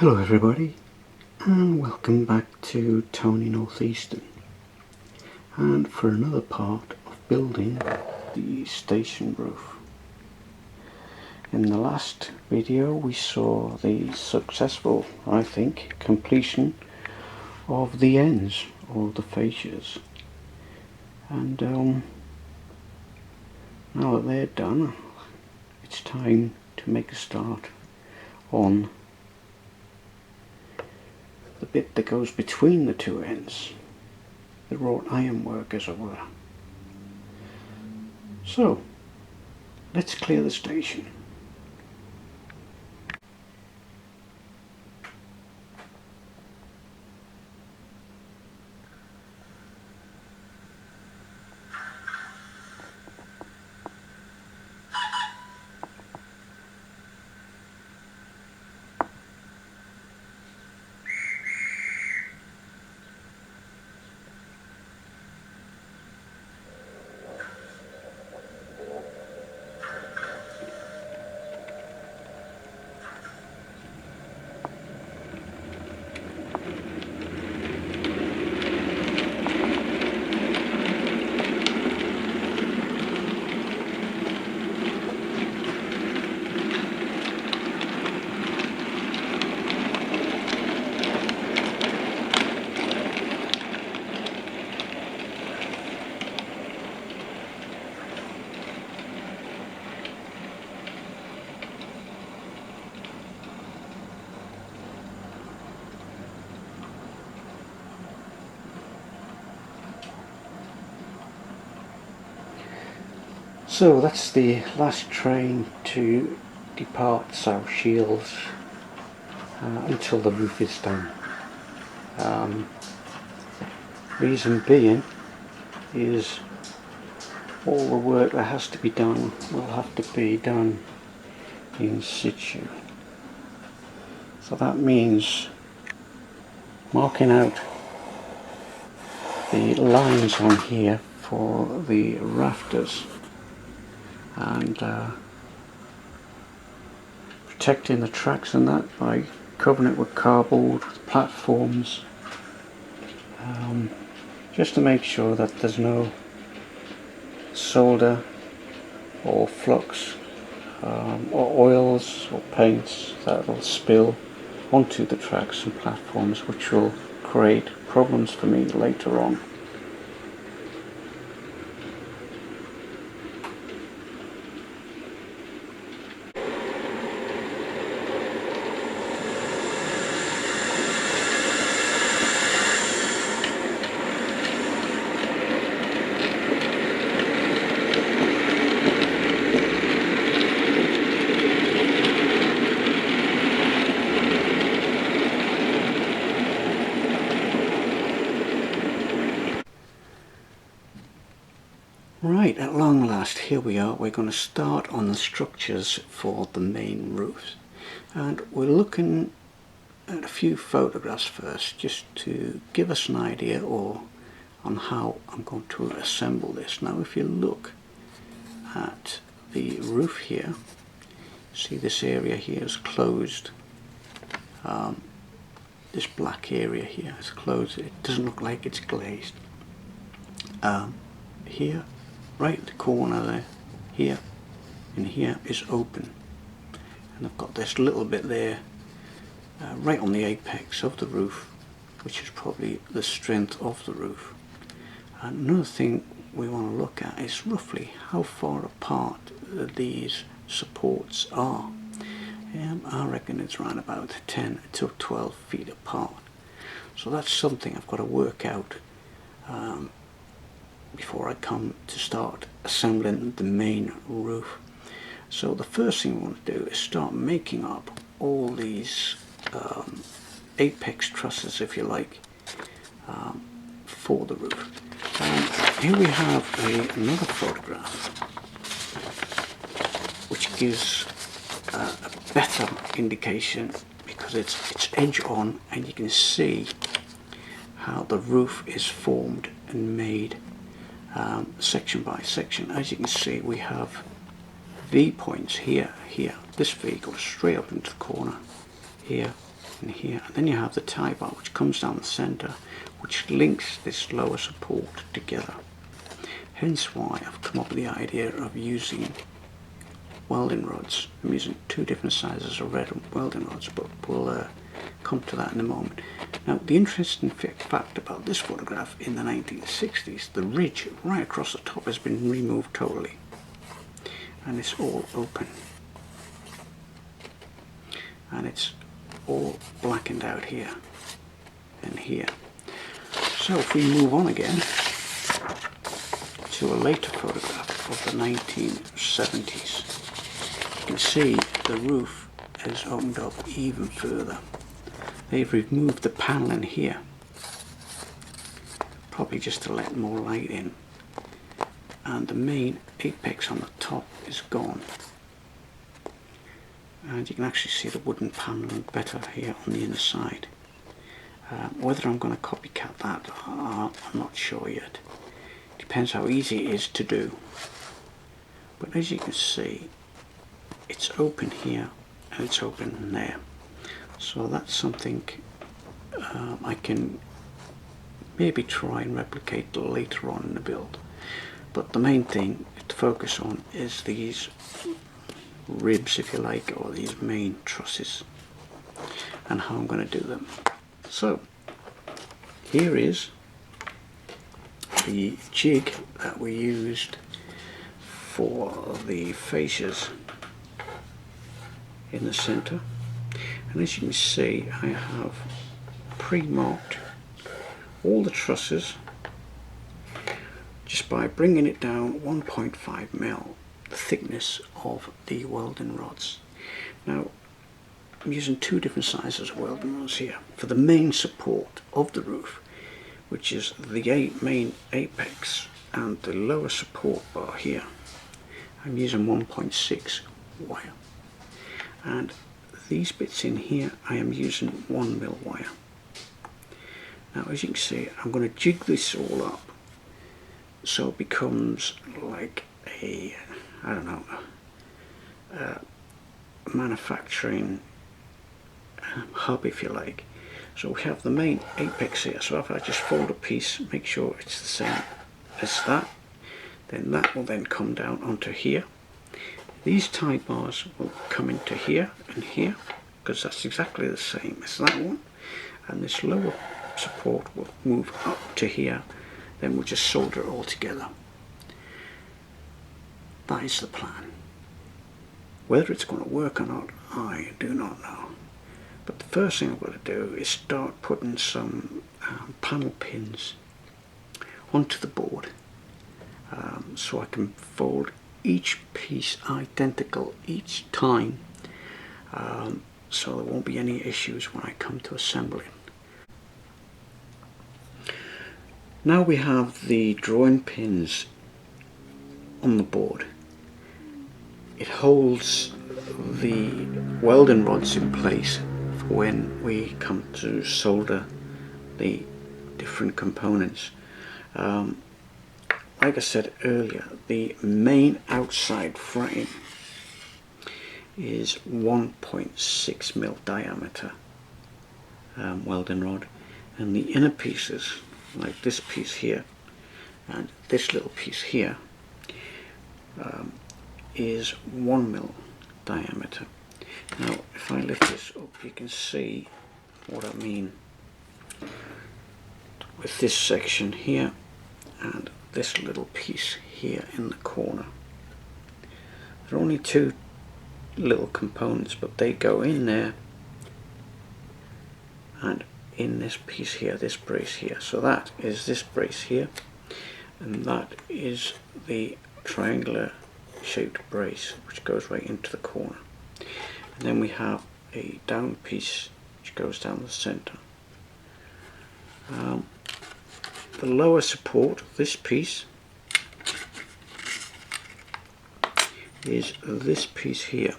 Hello everybody, and welcome back to Tony Northeastern, and for another part of building the station roof. In the last video we saw the successful, I think, completion of the ends, or the fascias, and now that they're done, it's time to make a start on the bit that goes between the two ends, the wrought iron work as it were. So let's clear the station. So that's the last train to depart South Shields until the roof is done. Reason being is all the work that has to be done will have to be done in situ. So that means marking out the lines on here for the rafters and protecting the tracks and that by covering it with cardboard, with platforms, just to make sure that there's no solder or flux or oils or paints that will spill onto the tracks and platforms, which will create problems for me later on. Right, at long last, here we are. We're going to start on the structures for the main roofs, and we're looking at a few photographs first just to give us an idea on how I'm going to assemble this. Now if you look at the roof here, see this area here is closed. This black area here is closed. It doesn't look like it's glazed. Here, right at the corner there, here and here is open, and I've got this little bit there right on the apex of the roof, which is probably the strength of the roof. And another thing we want to look at is roughly how far apart these supports are. I reckon it's around about 10 to 12 feet apart, so that's something I've got to work out before I come to start assembling the main roof. So the first thing we want to do is start making up all these apex trusses, if you like, for the roof. Here we have another photograph which gives a better indication, because it's edge on and you can see how the roof is formed and made section by section. As you can see, we have V points here. This V goes straight up into the corner here, in here, and then you have the tie bar which comes down the center, which links this lower support together. Hence why I've come up with the idea of using welding rods. I'm using two different sizes of red welding rods, but we'll come to that in a moment. Now, the interesting fact about this photograph in the 1960s, the ridge right across the top has been removed totally, and it's all open, and it's all blackened out here and here. So if we move on again to a later photograph of the 1970s, you can see the roof has opened up even further. They've removed the panel in here, probably just to let more light in, and the main apex on the top is gone, and you can actually see the wooden panel better here on the inside. Whether I'm going to copycat that, I'm not sure yet. Depends how easy it is to do. But as you can see, it's open here and it's open there. So that's something I can maybe try and replicate later on in the build. But the main thing to focus on is these ribs, if you like, or these main trusses, and how I'm going to do them. So here is the jig that we used for the fascias in the center, and as you can see, I have pre-marked all the trusses just by bringing it down 1.5 mil, the thickness of the welding rods. Now, I'm using two different sizes of welding rods here for the main support of the roof, which is the main apex and the lower support bar here. I'm using 1.6 wire, and these bits in here I am using 1 mil wire. Now, as you can see, I'm going to jig this all up so it becomes like a, I don't know, manufacturing hub, if you like. So we have the main apex here, so if I just fold a piece, make sure it's the same as that, then that will then come down onto here. These tie bars will come into here and here, because that's exactly the same as that one, and this lower support will move up to here, then we'll just solder it all together. That is the plan. Whether it's going to work or not, I do not know. But the first thing I've got to do is start putting some panel pins onto the board, so I can fold each piece identical each time, so there won't be any issues when I come to assembling. Now we have the drawing pins on the board. It holds the welding rods in place for when we come to solder the different components. Like I said earlier, the main outside frame is 1.6 mil diameter welding rod, and the inner pieces, like this piece here and this little piece here, is 1 mil diameter. Now, if I lift this up, you can see what I mean with this section here and this little piece here in the corner. There are only two little components, but they go in there and in this piece here, this brace here. So that is this brace here, and that is the triangular shaped brace which goes right into the corner. And then we have a down piece which goes down the center. The lower support, this piece, is this piece here.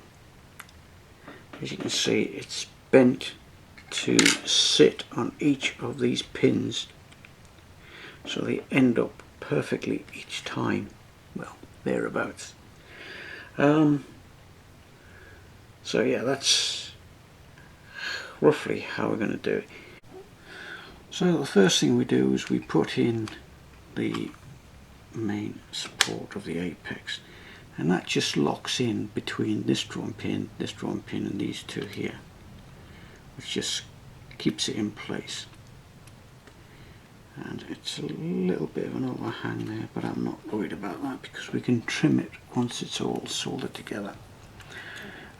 As you can see, it's bent to sit on each of these pins, so they end up perfectly each time, well, thereabouts. So yeah, that's roughly how we're going to do it. So the first thing we do is we put in the main support of the apex, and that just locks in between this drawn pin, and these two here, which just keeps it in place. And it's a little bit of an overhang there, but I'm not worried about that because we can trim it once it's all soldered together.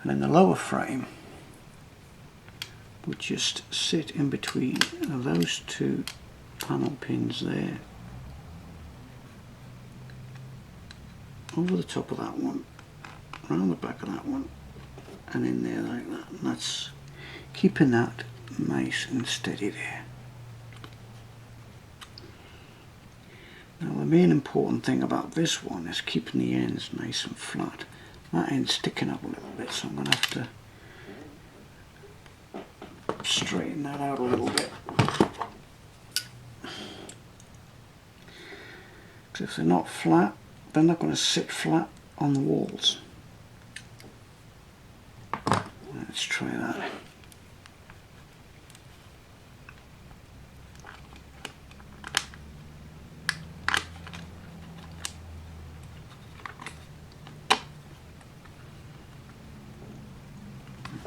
And then the lower frame would just sit in between those two panel pins there, over the top of that one, around the back of that one, and in there like that. And that's keeping that nice and steady there. Now the main important thing about this one is keeping the ends nice and flat. That end's sticking up a little bit, so I'm going to have to straighten that out a little bit. Because if they're not flat, they're not going to sit flat on the walls. Let's try that.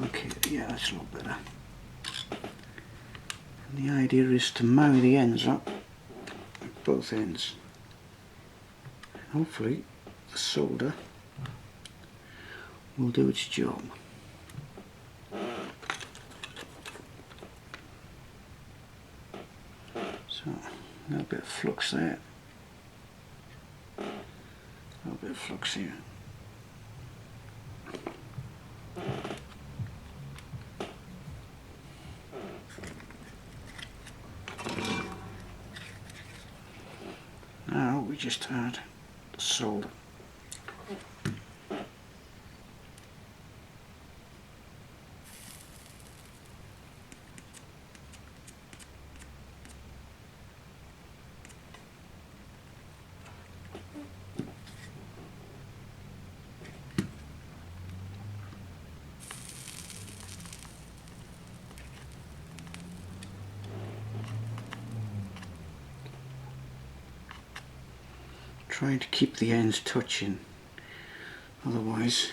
Okay, yeah, that's a lot better. And the idea is to marry the ends up at both ends. Hopefully the solder will do its job. So a little bit of flux there, a little bit of flux here. Now we just add the solder. Trying to keep the ends touching, otherwise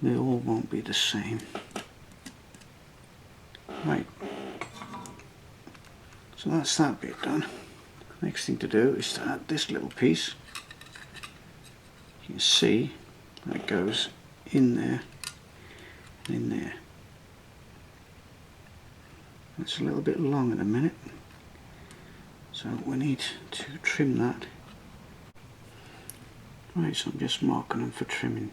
they all won't be the same. Right, so that's that bit done. Next thing to do is to add this little piece. You can see that goes in there and in there. It's a little bit long at the minute, so we need to trim that. Right, so I'm just marking them for trimming.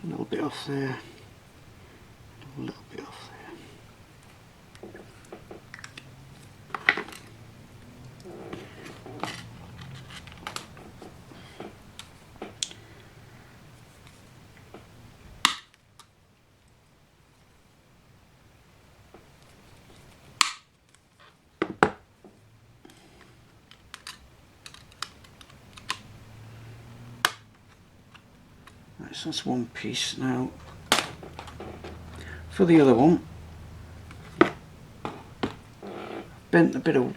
A little bit off there, a little bit off there. Right, so that's one piece. Now for the other one, bent a bit of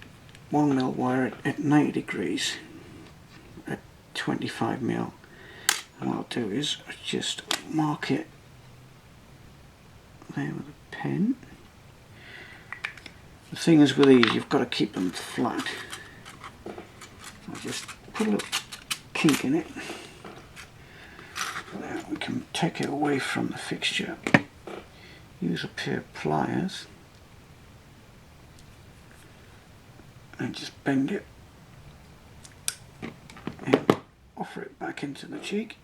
1mm wire at 90 degrees at 25mm, and what I'll do is just mark it there with a pen. The thing is with these, you've got to keep them flat. I'll just put a little kink in it. Now we can take it away from the fixture. Use a pair of pliers and just bend it and offer it back into the cheek,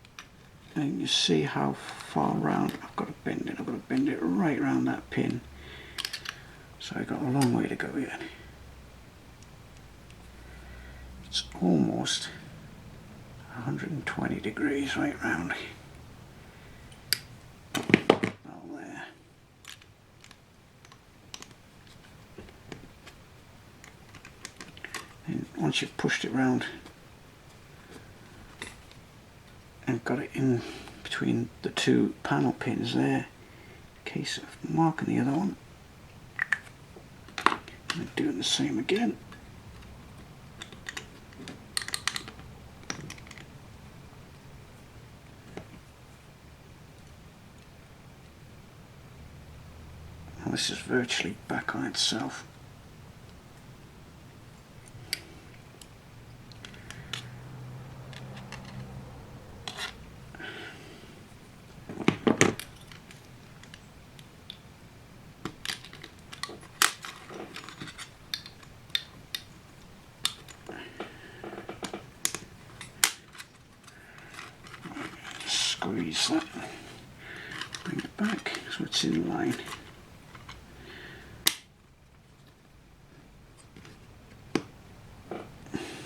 and you see how far round I've got to bend it. I've got to bend it right around that pin, so I've got a long way to go yet. It's almost 120 degrees right round. Once you've pushed it round and got it in between the two panel pins there, in case of marking the other one. And doing the same again. Well, this is virtually back on itself. Squeeze that, bring it back so it's in line.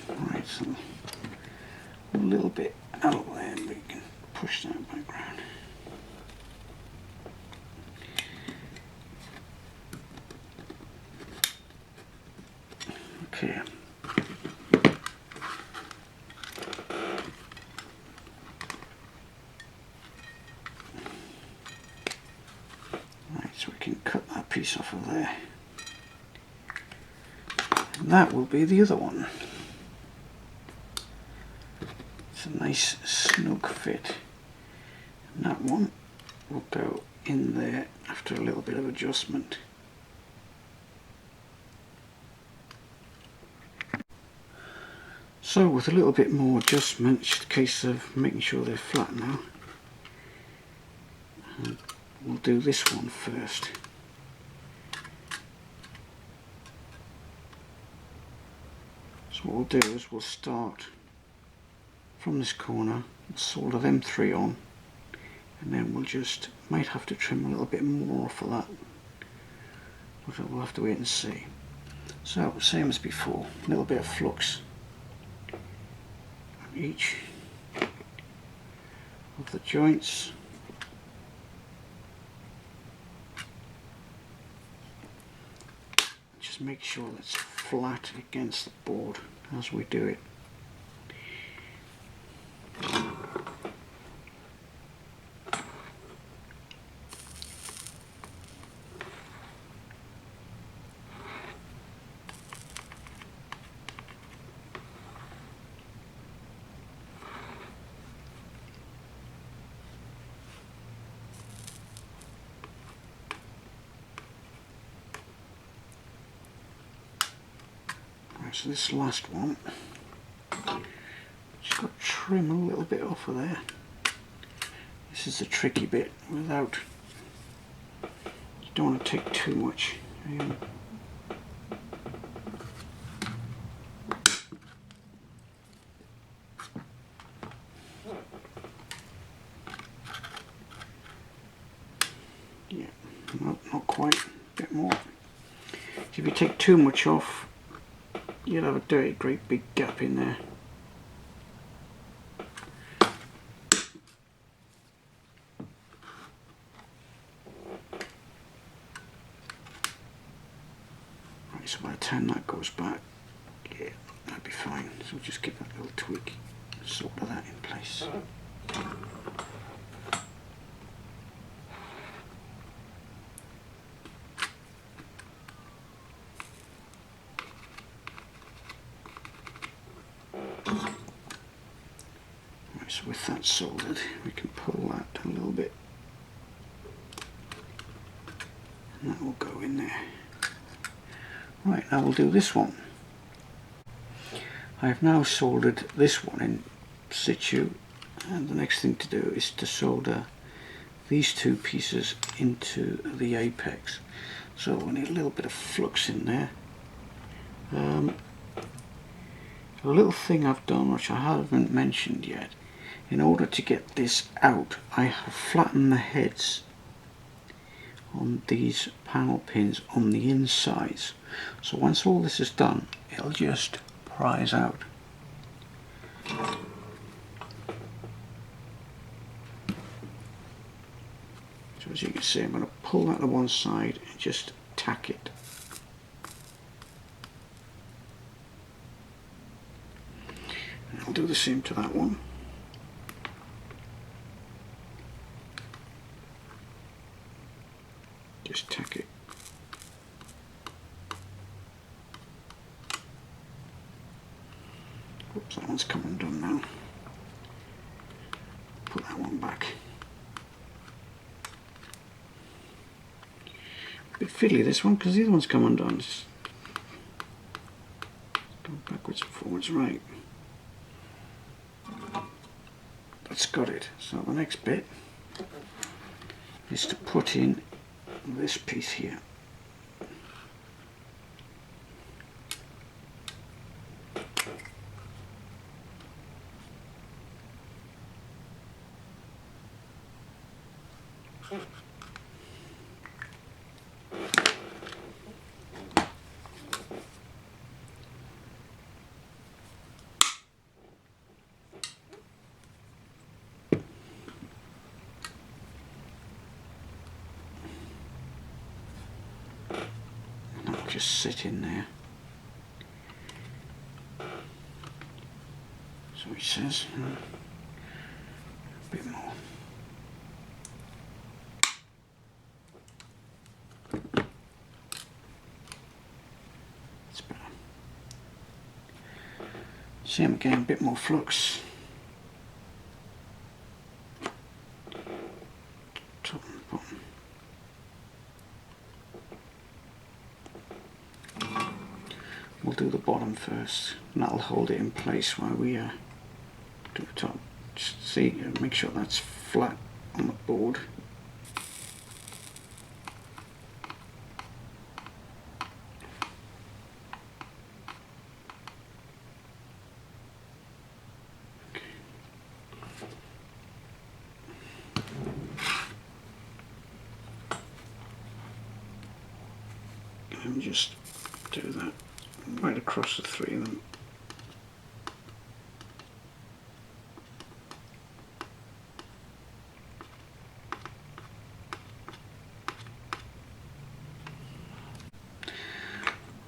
Right, so a little bit out there, we can push that back round. Okay. So we can cut that piece off of there. And that will be the other one. It's a nice snug fit. And that one will go in there after a little bit of adjustment. So with a little bit more adjustment, it's just a case of making sure they're flat now. And we'll do this one first. So what we'll do is we'll start from this corner, we'll solder them three on, and then we'll just, might have to trim a little bit more off of that, but we'll have to wait and see. So same as before, a little bit of flux on each of the joints. Just make sure it's flat against the board as we do it. So this last one, just got to trim a little bit off of there. This is the tricky bit, without, you don't want to take too much. Yeah, not quite, a bit more. If you take too much off, you'll have a dirty great big gap in there. Right, so by the time that goes back, yeah, that'd be fine. So we'll just give that little tweak, solder that in place. So with that soldered, we can pull that a little bit, and that will go in there. Right, now we'll do this one. I have now soldered this one in situ, and the next thing to do is to solder these two pieces into the apex. So we need a little bit of flux in there. A little thing I've done which I haven't mentioned yet. In order to get this out, I have flattened the heads on these panel pins on the insides. So once all this is done, it'll just prise out. So as you can see, I'm going to pull that to one side and just tack it. And I'll do the same to that one. just tack it. Oops, that one's come undone now. Put that one back. A bit fiddly this one because the other one's come undone. Just go backwards and forwards, right. That's got it. So the next bit is to put in this piece here. Just sit in there. So he says, a bit more. That's better. See, I'm getting a bit more flux. Top and bottom. We'll do the bottom first, and that'll hold it in place while we do the top. Just see, make sure that's flat on the board. And just do that right across the three of them.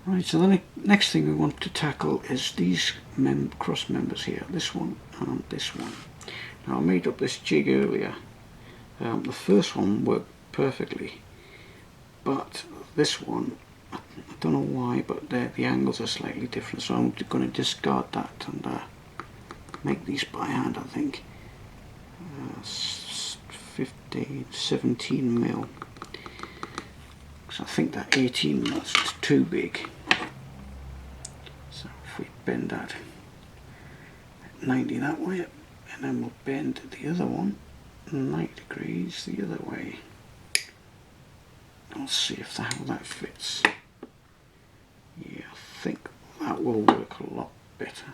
Right, so the next thing we want to tackle is these cross members here, this one and this one. Now I made up this jig earlier. The first one worked perfectly, but this one, I don't know why, but the angles are slightly different, so I'm going to discard that and make these by hand, I think. 17 mil. So I think that 18 mil is too big. So if we bend that at 90 that way, and then we'll bend the other one 90 degrees the other way. I'll see if how that fits. Yeah, I think that will work a lot better.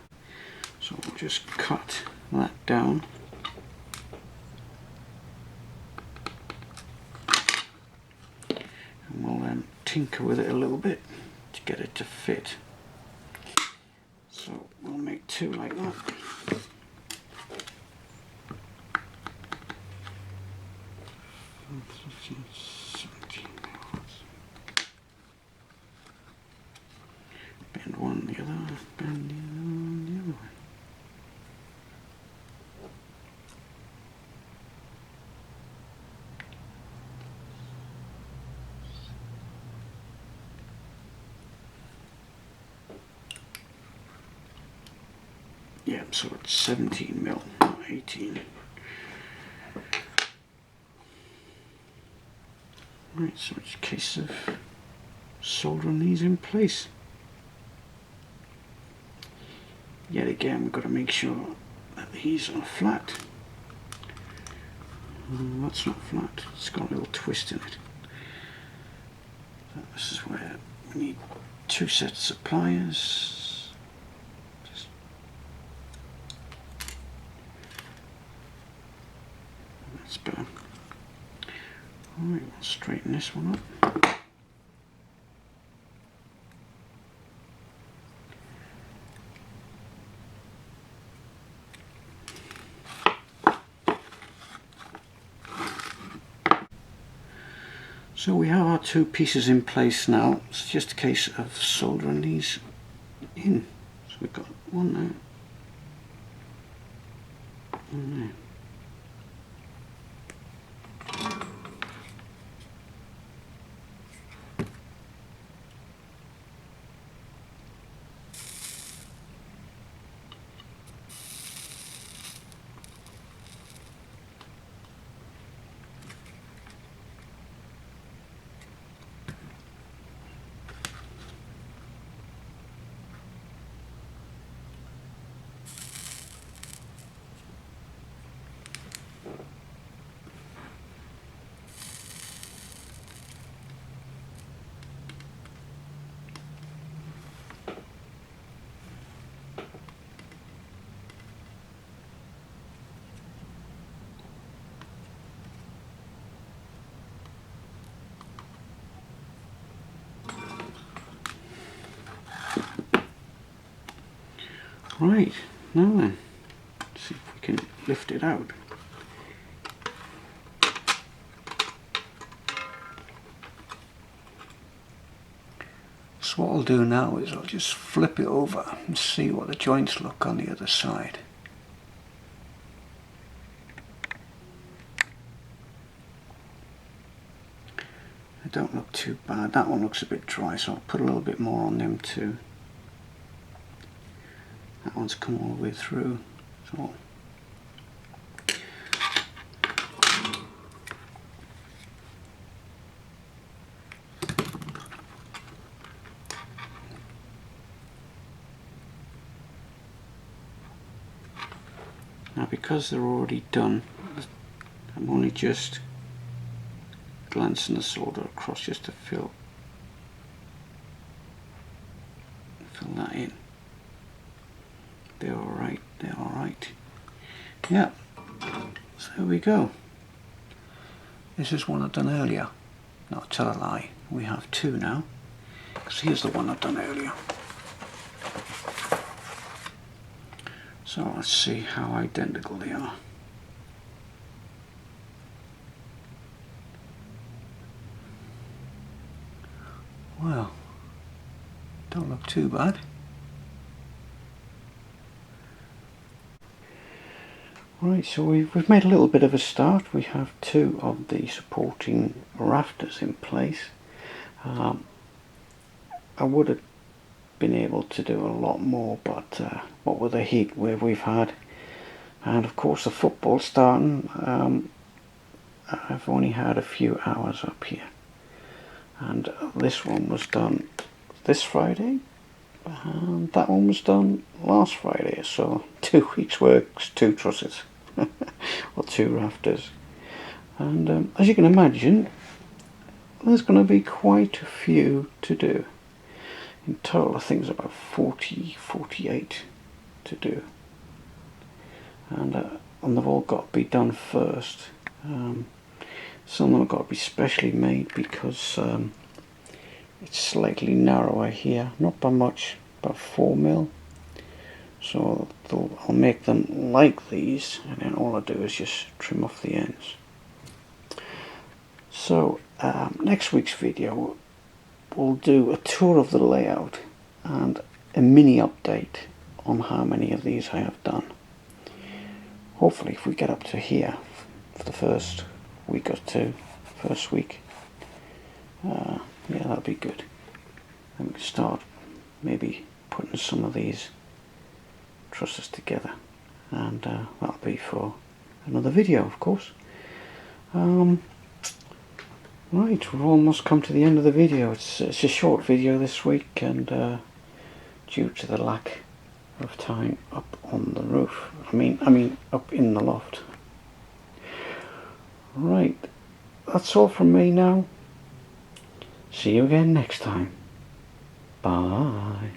So we'll just cut that down. And we'll tinker with it a little bit to get it to fit. So we'll make two like that. Bend one the other, bend the other way. Yeah, so it's 17 mil, not 18. Right, so it's a case of soldering these in place. Yet again, we've got to make sure that these are flat. That's not flat, it's got a little twist in it. So this is where we need two sets of pliers. That's better. Alright, we'll straighten this one up. So we have our two pieces in place now. It's just a case of soldering these in. So we've got one there, one there. Right, now then, let's see if we can lift it out. So what I'll do now is I'll just flip it over and see what the joints look on the other side. They don't look too bad. That one looks a bit dry, so I'll put a little bit more on them too. That one's come all the way through. So now, because they're already done, I'm only just glancing the solder across just to fill that in. They're alright, they're alright. Yeah, so there we go. This is one I've done earlier. Not tell a lie, we have two now. Because here's the one I've done earlier. So let's see how identical they are. Well, don't look too bad. Right, so we've made a little bit of a start. We have two of the supporting rafters in place. I would have been able to do a lot more, but what with the heat wave we've had, and of course the football starting, I've only had a few hours up here. And this one was done this Friday, and that one was done last Friday, so 2 weeks works, 2 trusses, or 2 rafters. And as you can imagine, there's going to be quite a few to do. In total I think there's about 48 to do. And they've all got to be done first. Some of them have got to be specially made because it's slightly narrower here, not by much, about 4mm. So I'll make them like these, and then all I do is just trim off the ends. So next week's video we'll do a tour of the layout and a mini update on how many of these I have done. Hopefully if we get up to here for the first week or two, first week, yeah, that'll be good. And we can start maybe putting some of these trusses together, and that'll be for another video, of course. Right, we've almost come to the end of the video. It's a short video this week, and due to the lack of time up on the roof, I mean up in the loft. Right, that's all from me now. See you again next time. Bye.